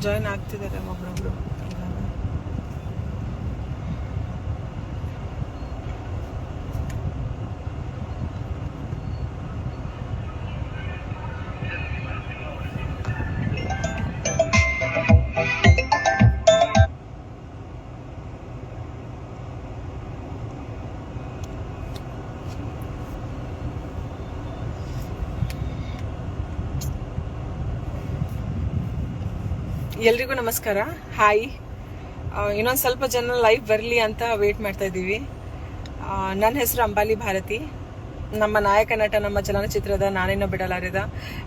Join ಆಗ್ತಿದ್ದಾರೆ ಒಬ್ರೊಬ್ರು. ಎಲ್ರಿಗೂ ನಮಸ್ಕಾರ, ಹಾಯ್. ಇನ್ನೊಂದು ಸ್ವಲ್ಪ ಜನ ಲೈವ್ ಬರಲಿ ಅಂತ ವೇಟ್ ಮಾಡ್ತಾ ಇದ್ದೀವಿ. ನನ್ನ ಹೆಸರು ಅಂಬಾಲಿ ಭಾರತಿ. ನಮ್ಮ ನಾಯಕ ನಟ, ನಮ್ಮ ಚಲನಚಿತ್ರದ ನಾನೇನೋ ಬಿಡಲಾರದ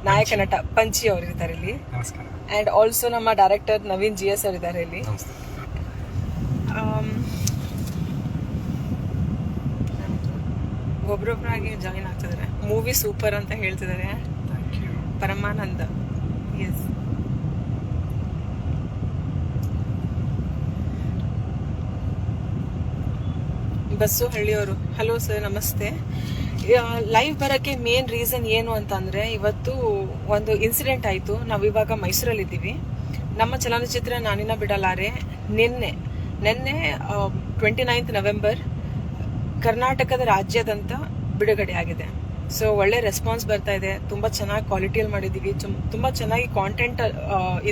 ನಾಯಕ ನಟ ಪಂಚಿ ಅವರಿದ್ದಾರೆ ಇಲ್ಲಿ. ಅಂಡ್ ಆಲ್ಸೋ ನಮ್ಮ ಡೈರೆಕ್ಟರ್ ನವೀನ್ GS ಅವರಿದ್ದಾರೆ ಇಲ್ಲಿ. ಒಬ್ರೊಬ್ಬರಾಗಿ ಜಾಯಿನ್ ಆಗ್ತಿದ್ದಾರೆ. ಮೂವಿ ಸೂಪರ್ ಅಂತ ಹೇಳ್ತಿದ್ದಾರೆ. ಪರಮಾನಂದ, ಎಸ್. ಬಸ್ಸು ಹಳ್ಳಿಯವರು, ಹಲೋ ಸರ್, ನಮಸ್ತೆ. ಲೈವ್ ಬರೋಕ್ಕೆ ಮೇನ್ ರೀಸನ್ ಏನು ಅಂತಂದರೆ, ಇವತ್ತು ಒಂದು ಇನ್ಸಿಡೆಂಟ್ ಆಯಿತು. ನಾವಿವಾಗ ಮೈಸೂರಲ್ಲಿದ್ದೀವಿ. ನಮ್ಮ ಚಲನಚಿತ್ರ ನಾನಿನ ಬಿಡಲಾರೆ ನಿನ್ನೆ 29 ನವೆಂಬರ್ ಕರ್ನಾಟಕದ ರಾಜ್ಯಾದ್ಯಂತ ಬಿಡುಗಡೆ ಆಗಿದೆ. ಸೊ ಒಳ್ಳೆ ರೆಸ್ಪಾನ್ಸ್ ಬರ್ತಾ ಇದೆ. ತುಂಬ ಚೆನ್ನಾಗಿ ಕ್ವಾಲಿಟಿಯಲ್ಲಿ ಮಾಡಿದ್ದೀವಿ. ತುಂಬ ಚೆನ್ನಾಗಿ ಕಾಂಟೆಂಟ್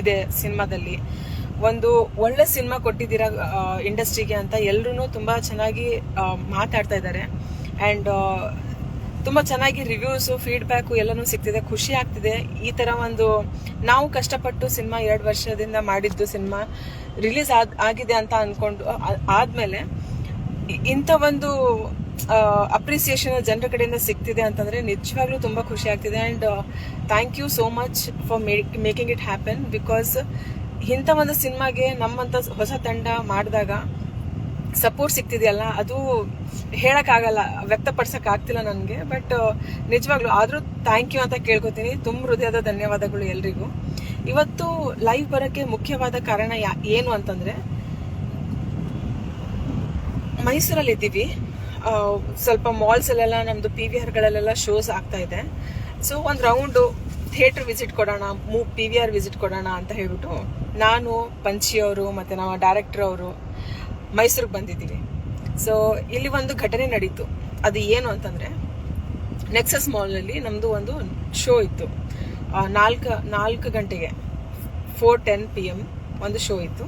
ಇದೆ ಸಿನಿಮಾದಲ್ಲಿ. ಒಂದು ಒಳ್ಳೆ ಸಿನಿಮಾ ಕೊಟ್ಟಿದ್ದೀರಾ ಇಂಡಸ್ಟ್ರಿಗೆ ಅಂತ ಎಲ್ಲರೂ ತುಂಬಾ ಚೆನ್ನಾಗಿ ಮಾತಾಡ್ತಾ ಇದ್ದಾರೆ. ಅಂಡ್ ತುಂಬಾ ಚೆನ್ನಾಗಿ ರಿವ್ಯೂಸ್, ಫೀಡ್ಬ್ಯಾಕ್ ಎಲ್ಲನೂ ಸಿಗ್ತಿದೆ. ಖುಷಿ ಆಗ್ತಿದೆ. ಈ ತರ ಒಂದು ನಾವು ಕಷ್ಟಪಟ್ಟು ಸಿನಿಮಾ 2 ವರ್ಷದಿಂದ ಮಾಡಿದ್ದು ಸಿನಿಮಾ ರಿಲೀಸ್ ಆಗಿದೆ ಅಂತ ಅನ್ಕೊಂಡು ಆದ್ಮೇಲೆ ಇಂಥ ಒಂದು ಅಪ್ರಿಸಿಯೇಷನ್ ಜನರ ಕಡೆಯಿಂದ ಸಿಗ್ತಿದೆ ಅಂತಂದ್ರೆ ನಿಜವಾಗ್ಲೂ ತುಂಬಾ ಖುಷಿ ಆಗ್ತಿದೆ. And thank you so much for making it happen. Because ಇಂಥ ಒಂದು ಸಿನಿಮಾಗೆ ನಮ್ಮಂತ ಹೊಸ ತಂಡ ಮಾಡಿದಾಗ ಸಪೋರ್ಟ್ ಸಿಗ್ತಿದೆಯಲ್ಲ, ಅದು ಹೇಳಕ್ಕಾಗಲ್ಲ, ವ್ಯಕ್ತಪಡಿಸಕ್ ಆಗ್ತಿಲ್ಲ ನನಗೆ. ಬಟ್ ನಿಜವಾಗ್ಲೂ ಆದ್ರೂ ಥ್ಯಾಂಕ್ ಯು ಅಂತ ಕೇಳ್ಕೊತೀನಿ. ತುಂಬ ಹೃದಯದ ಧನ್ಯವಾದಗಳು ಎಲ್ರಿಗೂ. ಇವತ್ತು ಲೈವ್ ಬರೋಕ್ಕೆ ಮುಖ್ಯವಾದ ಕಾರಣ ಏನು ಅಂತಂದ್ರೆ, ಮೈಸೂರಲ್ಲಿ ಇದ್ದೀವಿ. ಸ್ವಲ್ಪ ಮಾಲ್ಸ್ ಅಲ್ಲೆಲ್ಲ ನಮ್ದು PVRಗಳಲ್ಲೆಲ್ಲ ಶೋಸ್ ಆಗ್ತಾ ಇದೆ. ಸೊ ಒಂದು ರೌಂಡು ಥಿಯೇಟರ್ ವಿಸಿಟ್ ಕೊಡೋಣ, PVR ವಿಸಿಟ್ ಕೊಡೋಣ ಅಂತ ಹೇಳ್ಬಿಟ್ಟು ನಾನು, ಪಂಚಿಯವರು ಮತ್ತೆ ನಮ್ಮ ಡೈರೆಕ್ಟರ್ ಅವರು ಮೈಸೂರಿಗೆ ಬಂದಿದ್ದೀವಿ. ಸೊ ಇಲ್ಲಿ ಒಂದು ಘಟನೆ ನಡೀತು. ಅದು ಏನು ಅಂತಂದ್ರೆ, ನೆಕ್ಸಸ್ ಮಾಲ್ನಲ್ಲಿ ನಮ್ದು ಒಂದು ಶೋ ಇತ್ತು. 4 ಗಂಟೆಗೆ 4:10 PM ಒಂದು ಶೋ ಇತ್ತು.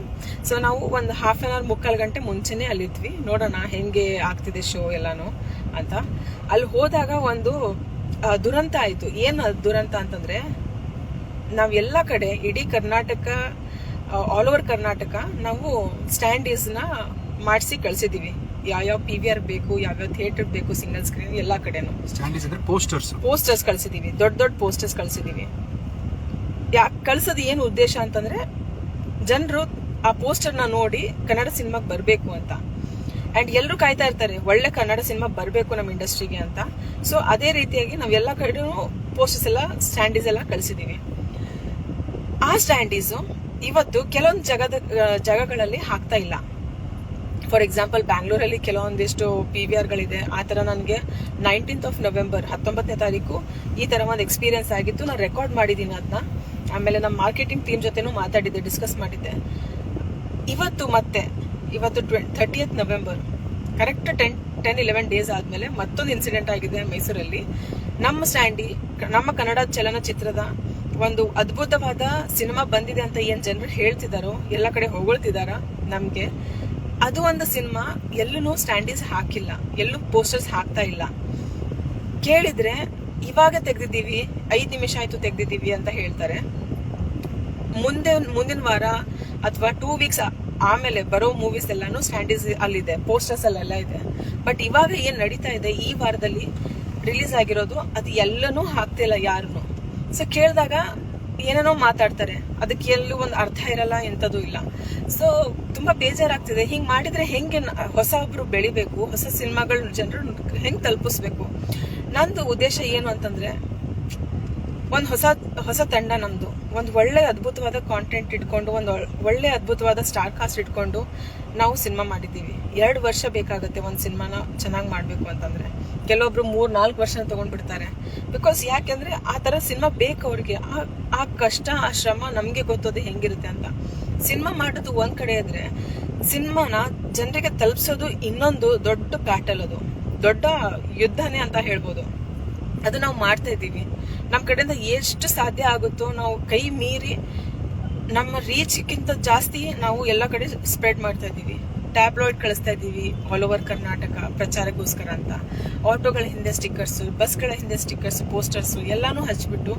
ಸೊ ನಾವು ಒಂದು ½ an hour, 3/4 ಗಂಟೆ ಮುಂಚೆನೆ ಅಲ್ಲಿದ್ವಿ. ನೋಡೋಣ ಹೆಂಗೆ ಆಗ್ತಿದೆ ಶೋ ಎಲ್ಲಾನು ಅಂತ. ಅಲ್ಲಿ ಹೋದಾಗ ಒಂದು ದುರಂತ ಆಯ್ತು. ಏನ್ ದುರಂತ ಅಂತಂದ್ರೆ, ನಾವೆಲ್ಲ ಕಡೆ ಇಡೀ ಕರ್ನಾಟಕ, ಆಲ್ ಓವರ್ ಕರ್ನಾಟಕ ನಾವು ಸ್ಟ್ಯಾಂಡೀಸ್ ನ ಮಾಡಿಸಿ ಕಳ್ಸಿದೀವಿ. ಯಾವ್ಯಾವ PVR ಬೇಕು, ಯಾವ್ಯಾವ ಥಿಯೇಟರ್ ಬೇಕು, ಸಿಂಗಲ್ ಸ್ಕ್ರೀನ್, ಎಲ್ಲಾ ಕಡೆನು ಪೋಸ್ಟರ್ಸ್ ಕಳ್ಸಿದೀವಿ. ದೊಡ್ಡ ಪೋಸ್ಟರ್ಸ್ ಕಳ್ಸಿದೀವಿ. ಯಾಕೆ ಕಳ್ಸೋದು ಏನು ಉದ್ದೇಶ ಅಂತಂದ್ರೆ, ಜನರು ಆ ಪೋಸ್ಟರ್ ನ ನೋಡಿ ಕನ್ನಡ ಸಿನಿಮಾಗೆ ಬರ್ಬೇಕು ಅಂತ. ಅಂಡ್ ಎಲ್ಲರೂ ಕಾಯ್ತಾ ಇರ್ತಾರೆ, ಒಳ್ಳೆ ಕನ್ನಡ ಸಿನಿಮಾ ಬರಬೇಕು ನಮ್ಮ ಇಂಡಸ್ಟ್ರಿಗೆ ಅಂತ. ಸೊ ಅದೇ ರೀತಿಯಾಗಿ ನಾವೆಲ್ಲ ಕಡೆನೂ ಪೋಸ್ಟರ್ಸ್ ಎಲ್ಲ, ಸ್ಟ್ಯಾಂಡೀಸ್ ಎಲ್ಲ ಕಳಿಸಿದೀವಿ. ಆ ಸ್ಟ್ಯಾಂಡೀಸು ಇವತ್ತು ಕೆಲವೊಂದು ಜಾಗಗಳಲ್ಲಿ ಹಾಕ್ತಾ ಇಲ್ಲ. ಫಾರ್ ಎಕ್ಸಾಂಪಲ್ ಬ್ಯಾಂಗ್ಳೂರಲ್ಲಿ ಕೆಲವೊಂದಿಷ್ಟು PVRಗಳಿದೆ. ಆ ತರ ನನಗೆ 19th ನವೆಂಬರ್ 19ನೇ ತಾರೀಕು ಈ ತರ ಒಂದು ಎಕ್ಸ್ಪೀರಿಯನ್ಸ್ ಆಗಿತ್ತು. ನಾನು ರೆಕಾರ್ಡ್ ಮಾಡಿದ್ದೀನಿ ಅದನ್ನ. ಆಮೇಲೆ ನಮ್ಮ ಮಾರ್ಕೆಟಿಂಗ್ ಟೀಮ್ ಜೊತೆನೂ ಮಾತಾಡಿದ್ದೆ, ಡಿಸ್ಕಸ್ ಮಾಡಿದ್ದೆ. ಇವತ್ತು 30th ನವೆಂಬರ್ ಕರೆಕ್ಟ್ 10-11 ಡೇಸ್ ಆದ್ಮೇಲೆ ಮತ್ತೊಂದು ಇನ್ಸಿಡೆಂಟ್ ಆಗಿದೆ ಮೈಸೂರಲ್ಲಿ. ನಮ್ಮ ಸ್ಟ್ಯಾಂಡಿ, ನಮ್ಮ ಕನ್ನಡ ಚಲನಚಿತ್ರದ ಒಂದು ಅದ್ಭುತವಾದ ಸಿನಿಮಾ ಬಂದಿದೆ ಅಂತ ಏನ್ ಜನರು ಹೇಳ್ತಿದಾರೋ, ಎಲ್ಲ ಕಡೆ ಹೊಗಳ್ತಿದಾರ ನಮ್ಗೆ, ಅದು ಒಂದು ಸಿನಿಮಾ ಎಲ್ಲೂ ಸ್ಟ್ಯಾಂಡೀಸ್ ಹಾಕಿಲ್ಲ, ಎಲ್ಲೂ ಪೋಸ್ಟರ್ಸ್ ಹಾಕ್ತಾ ಇಲ್ಲ. ಕೇಳಿದ್ರೆ ಇವಾಗ ತೆಗ್ದಿದ್ದೀವಿ, 5 ನಿಮಿಷ ಆಯ್ತು ತೆಗ್ದಿದ್ದೀವಿ ಅಂತ ಹೇಳ್ತಾರೆ. ಮುಂದಿನ ವಾರ ಅಥವಾ 2 weeks ಆಮೇಲೆ ಬರೋ ಮೂವೀಸ್ ಎಲ್ಲಾನು ಸ್ಟ್ಯಾಂಡೀಸ್ ಅಲ್ಲಿದೆ, ಪೋಸ್ಟರ್ಸ್ ಅಲ್ಲೆಲ್ಲ ಇದೆ. ಬಟ್ ಇವಾಗ ಏನ್ ನಡೀತಾ ಇದೆ, ಈ ವಾರದಲ್ಲಿ ರಿಲೀಸ್ ಆಗಿರೋದು, ಅದು ಎಲ್ಲನೂ ಹಾಕ್ತಿಲ್ಲ ಯಾರು. ಸೊ ಕೇಳಿದಾಗ ಏನೇನೋ ಮಾತಾಡ್ತಾರೆ, ಅದಕ್ಕೆ ಎಲ್ಲೂ ಒಂದು ಅರ್ಥ ಇರಲ್ಲ, ಎಂಥದ್ದು ಇಲ್ಲ. ಸೊ ತುಂಬಾ ಬೇಜಾರಾಗ್ತಿದೆ. ಹಿಂಗ್ ಮಾಡಿದ್ರೆ ಹೆಂಗೆ ಹೊಸಬ್ರು ಬೆಳಿಬೇಕು, ಹೊಸ ಸಿನಿಮಾಗಳು ಜನರು ಹೆಂಗ್ ತಲುಪಿಸ್ಬೇಕು. ನಂದು ಉದ್ದೇಶ ಏನು ಅಂತಂದ್ರೆ, ಒಂದು ಹೊಸ ತಂಡ ನಮ್ದು, ಒಂದು ಒಳ್ಳೆ ಅದ್ಭುತವಾದ ಕಾಂಟೆಂಟ್ ಇಟ್ಕೊಂಡು, ಒಂದು ಒಳ್ಳೆ ಅದ್ಭುತವಾದ ಸ್ಟಾರ್ ಕಾಸ್ಟ್ ಇಟ್ಕೊಂಡು ನಾವು ಸಿನಿಮಾ ಮಾಡಿದ್ದೀವಿ. 2 ವರ್ಷ ಬೇಕಾಗುತ್ತೆ ಒಂದು ಸಿನಿಮಾನ ಚೆನ್ನಾಗಿ ಮಾಡಬೇಕು ಅಂತಂದ್ರೆ. ಕೆಲವೊಬ್ರು 3-4 ವರ್ಷ ತಗೊಂಡ್ಬಿಡ್ತಾರೆ. ಬಿಕಾಸ್ ಯಾಕೆಂದ್ರೆ ಆ ಥರ ಸಿನಿಮಾ ಬೇಕು ಅವ್ರಿಗೆ. ಆ ಕಷ್ಟ, ಆ ಶ್ರಮ ನಮಗೆ ಗೊತ್ತೋದು ಹೆಂಗಿರುತ್ತೆ ಅಂತ. ಸಿನಿಮಾ ಮಾಡೋದು ಒಂದ್ ಕಡೆ ಇದ್ರೆ, ಸಿನಿಮಾನ ಜನರಿಗೆ ತಲುಪಿಸೋದು ಇನ್ನೊಂದು ದೊಡ್ಡ ಬ್ಯಾಟಲ್. ಅದು ದೊಡ್ಡ ಯುದ್ಧನೇ ಅಂತ ಹೇಳ್ಬೋದು. ಅದು ನಾವು ಮಾಡ್ತಾ ಇದ್ದೀವಿ. ನಮ್ಮ ಕಡೆಯಿಂದ ಎಷ್ಟು ಸಾಧ್ಯ ಆಗುತ್ತೋ ನಾವು ಕೈ ಮೀರಿ ನಮ್ಮ ರೀಚ್ಗಿಂತ ಜಾಸ್ತಿ ನಾವು ಎಲ್ಲ ಕಡೆ ಸ್ಪ್ರೆಡ್ ಮಾಡ್ತಾ ಇದ್ದೀವಿ. ಟ್ಯಾಬ್ಲಾಯ್ಡ್ ಕಳಿಸ್ತಾ ಇದ್ದೀವಿ ಆಲ್ ಓವರ್ ಕರ್ನಾಟಕ ಪ್ರಚಾರಕ್ಕೋಸ್ಕರ ಅಂತ. ಆಟೋಗಳ ಹಿಂದೆ ಸ್ಟಿಕ್ಕರ್ಸು, ಬಸ್ಗಳ ಹಿಂದೆ ಸ್ಟಿಕ್ಕರ್ಸು, ಪೋಸ್ಟರ್ಸು ಎಲ್ಲಾನು ಹಚ್ಬಿಟ್ಟು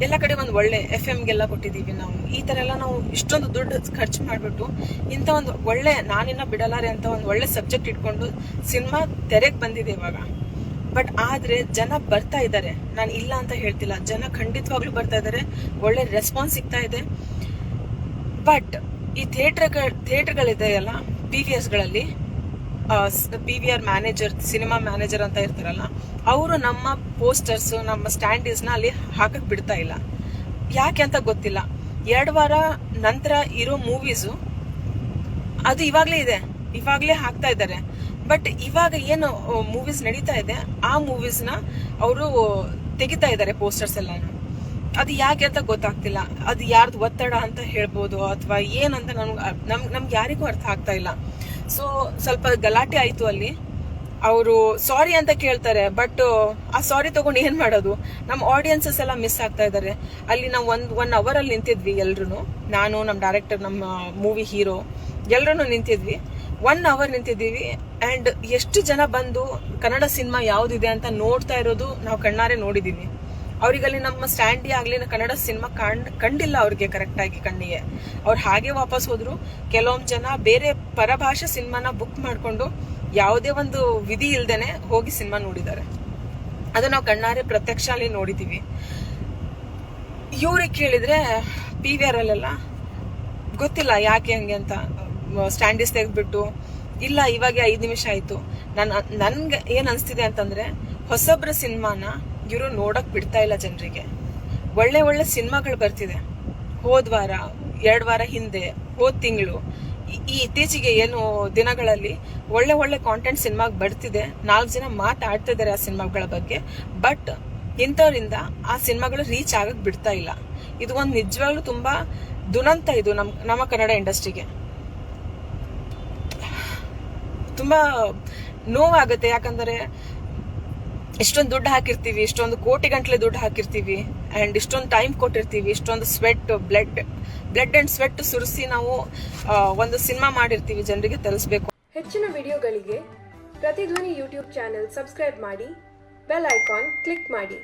ಎಲ್ಲ ಕಡೆ ಒಂದು ಒಳ್ಳೆ FMಗೆಲ್ಲ ಕೊಟ್ಟಿದ್ದೀವಿ ನಾವು. ಈ ಥರ ಎಲ್ಲ ನಾವು ಇಷ್ಟೊಂದು ದುಡ್ಡು ಖರ್ಚು ಮಾಡಿಬಿಟ್ಟು ಇಂಥ ಒಂದು ಒಳ್ಳೆ ನಾನಿನ್ನ ಬಿಡಲಾರೆ ಅಂತ ಒಂದು ಒಳ್ಳೆ ಸಬ್ಜೆಕ್ಟ್ ಇಟ್ಕೊಂಡು ಸಿನಿಮಾ ತೆರೆಗೆ ಬಂದಿದೆ ಇವಾಗ. ಬಟ್ ಆದ್ರೆ ಜನ ಬರ್ತಾ ಇದ್ದಾರೆ, ನಾನು ಇಲ್ಲ ಅಂತ ಹೇಳ್ತಿಲ್ಲ. ಜನ ಖಂಡಿತವಾಗ್ಲೂ ಬರ್ತಾ ಇದ್ದಾರೆ, ಒಳ್ಳೆ ರೆಸ್ಪಾನ್ಸ್ ಸಿಗ್ತಾ ಇದೆ. ಬಟ್ ಈ ಥಿಯೇಟರ್ಗಳಿದೆಯಲ್ಲ, PVRಗಳಲ್ಲಿ PVR ಮ್ಯಾನೇಜರ್, ಸಿನಿಮಾ ಮ್ಯಾನೇಜರ್ ಅಂತ ಇರ್ತಾರಲ್ಲ, ಅವರು ನಮ್ಮ ಪೋಸ್ಟರ್ಸ್, ನಮ್ಮ ಸ್ಟ್ಯಾಂಡೀಸ್ನ ಅಲ್ಲಿ ಹಾಕಕ್ ಬಿಡ್ತಾ ಇಲ್ಲ. ಯಾಕೆ ಅಂತ ಗೊತ್ತಿಲ್ಲ. 2 ವಾರ ನಂತರ ಇರೋ ಮೂವೀಸು ಅದು ಇವಾಗ್ಲೇ ಇದೆ, ಇವಾಗ್ಲೇ ಹಾಕ್ತಾ ಇದ್ದಾರೆ. ಬಟ್ ಇವಾಗ ಏನು ಮೂವೀಸ್ ನಡೀತಾ ಇದೆ ಆ ಮೂವೀಸ್ನ ಅವರು ತೆಗಿತಾ ಇದ್ದಾರೆ ಪೋಸ್ಟರ್ಸ್ ಎಲ್ಲಾನು. ಅದು ಯಾಕೆ ಅಂತ ಗೊತ್ತಾಗ್ತಿಲ್ಲ. ಅದು ಯಾರ್ದು ಒತ್ತಡ ಅಂತ ಹೇಳ್ಬೋದು ಅಥವಾ ಏನಂತ ನಮ್ಗೆ ಯಾರಿಗೂ ಅರ್ಥ ಆಗ್ತಾ ಇಲ್ಲ. ಸೊ ಸ್ವಲ್ಪ ಗಲಾಟೆ ಆಯ್ತು ಅಲ್ಲಿ. ಅವರು ಸಾರಿ ಅಂತ ಕೇಳ್ತಾರೆ, ಬಟ್ ಆ ಸಾರಿ ತಗೊಂಡು ಏನ್ ಮಾಡೋದು? ನಮ್ಮ ಆಡಿಯನ್ಸಸ್ ಎಲ್ಲ ಮಿಸ್ ಆಗ್ತಾ ಇದ್ದಾರೆ. ಅಲ್ಲಿ ನಾವು ಒನ್ ಅವರ್ ಅಲ್ಲಿ ನಿಂತಿದ್ವಿ ಎಲ್ರು. ನಾನು, ನಮ್ಮ ಡೈರೆಕ್ಟರ್, ನಮ್ಮ ಮೂವಿ ಹೀರೋ ಎಲ್ರು ನಿಂತಿದ್ವಿ. 1 ಅವರ್ ನಿಂತಿದ್ದೀವಿ. ಅಂಡ್ ಎಷ್ಟು ಜನ ಬಂದು ಕನ್ನಡ ಸಿನಿಮಾ ಯಾವ್ದಿದೆ ಅಂತ ನೋಡ್ತಾ ಇರೋದು ನಾವು ಕಣ್ಣಾರೆ ನೋಡಿದೀವಿ. ಅವ್ರಿಗಲ್ಲಿ ನಮ್ಮ ಸ್ಟ್ಯಾಂಡಿ ಆಗ್ಲಿ ಕನ್ನಡ ಸಿನಿಮಾ ಕಂಡಿಲ್ಲ ಅವ್ರಿಗೆ ಕರೆಕ್ಟ್ ಆಗಿ ಕಣ್ಣಿಗೆ. ಅವ್ರು ಹಾಗೆ ವಾಪಸ್ ಹೋದ್ರು. ಕೆಲವೊಂದು ಜನ ಬೇರೆ ಪರಭಾಷೆ ಸಿನಿಮಾನ ಬುಕ್ ಮಾಡ್ಕೊಂಡು ಯಾವುದೇ ಒಂದು ವಿಧಿ ಇಲ್ದೇನೆ ಹೋಗಿ ಸಿನಿಮಾ ನೋಡಿದ್ದಾರೆ. ಅದು ನಾವು ಕಣ್ಣಾರೆ ಪ್ರತ್ಯಕ್ಷ ಅಲ್ಲಿ ನೋಡಿದೀವಿ. ಇವ್ರಿಗೆ ಕೇಳಿದ್ರೆ PVR ಅಲ್ಲೆಲ್ಲ ಗೊತ್ತಿಲ್ಲ ಯಾಕೆ ಹಂಗೆ ಅಂತ ಸ್ಟ್ಯಾಂಡೀಸ್ ತೆಗೆದ್ಬಿಟ್ಟು, ಇಲ್ಲ ಇವಾಗ 5 ನಿಮಿಷ ಆಯ್ತು. ನನ್ಗೆ ಏನ್ ಅನ್ಸ್ತಿದೆ ಅಂತಂದ್ರೆ, ಹೊಸಬ್ರ ಸಿನಿಮಾನ ಇವರು ನೋಡಕ್ ಬಿಡ್ತಾ ಇಲ್ಲ ಜನರಿಗೆ. ಒಳ್ಳೆ ಒಳ್ಳೆ ಸಿನಿಮಾಗಳು ಬರ್ತಿದೆ. ಹೋದ್ ವಾರ, 2 ವಾರ ಹಿಂದೆ, ಹೋದ್ ತಿಂಗಳು, ಈ ಇತ್ತೀಚೆಗೆ ಏನು ದಿನಗಳಲ್ಲಿ ಒಳ್ಳೆ ಒಳ್ಳೆ ಕಾಂಟೆಂಟ್ ಸಿನಿಮಾಗ್ ಬರ್ತಿದೆ. 4 ಜನ ಮಾತಾಡ್ತಾ ಇದಾರೆ ಆ ಸಿನಿಮಾಗಳ ಬಗ್ಗೆ. ಬಟ್ ಇಂಥವ್ರಿಂದ ಆ ಸಿನಿಮಾಗಳು ರೀಚ್ ಆಗಕ್ ಬಿಡ್ತಾ ಇಲ್ಲ. ಇದು ಒಂದು ನಿಜವಾಗ್ಲೂ ತುಂಬಾ ದುರಂತ. ಇದು ನಮ್ಮ ಕನ್ನಡ ಇಂಡಸ್ಟ್ರಿಗೆ ತುಂಬಾ ನೋವಾಗುತ್ತೆ. ಯಾಕಂದ್ರೆ ಇಷ್ಟೊಂದು ದುಡ್ಡು ಹಾಕಿರ್ತೀವಿ, ಇಷ್ಟೊಂದು ಕೋಟಿ ಗಂಟ್ಲೆ ದುಡ್ಡು ಹಾಕಿರ್ತೀವಿ, ಅಂಡ್ ಇಷ್ಟೊಂದು ಟೈಮ್ ಕೊಟ್ಟಿರ್ತೀವಿ, ಇಷ್ಟೊಂದು ಸ್ವೆಟ್, ಬ್ಲಡ್ ಅಂಡ್ ಸ್ವೆಟ್ ಸುರಿಸಿ ನಾವು ಒಂದು ಸಿನಿಮಾ ಮಾಡಿರ್ತೀವಿ ಜನರಿಗೆ ತಲುಪಿಸಬೇಕು. ಹೆಚ್ಚಿನ ವಿಡಿಯೋಗಳಿಗೆ ಪ್ರತಿಧ್ವನಿ ಯೂಟ್ಯೂಬ್ ಚಾನೆಲ್ ಸಬ್ಸ್ಕ್ರೈಬ್ ಮಾಡಿ, ಬೆಲ್ ಐಕಾನ್ ಕ್ಲಿಕ್ ಮಾಡಿ.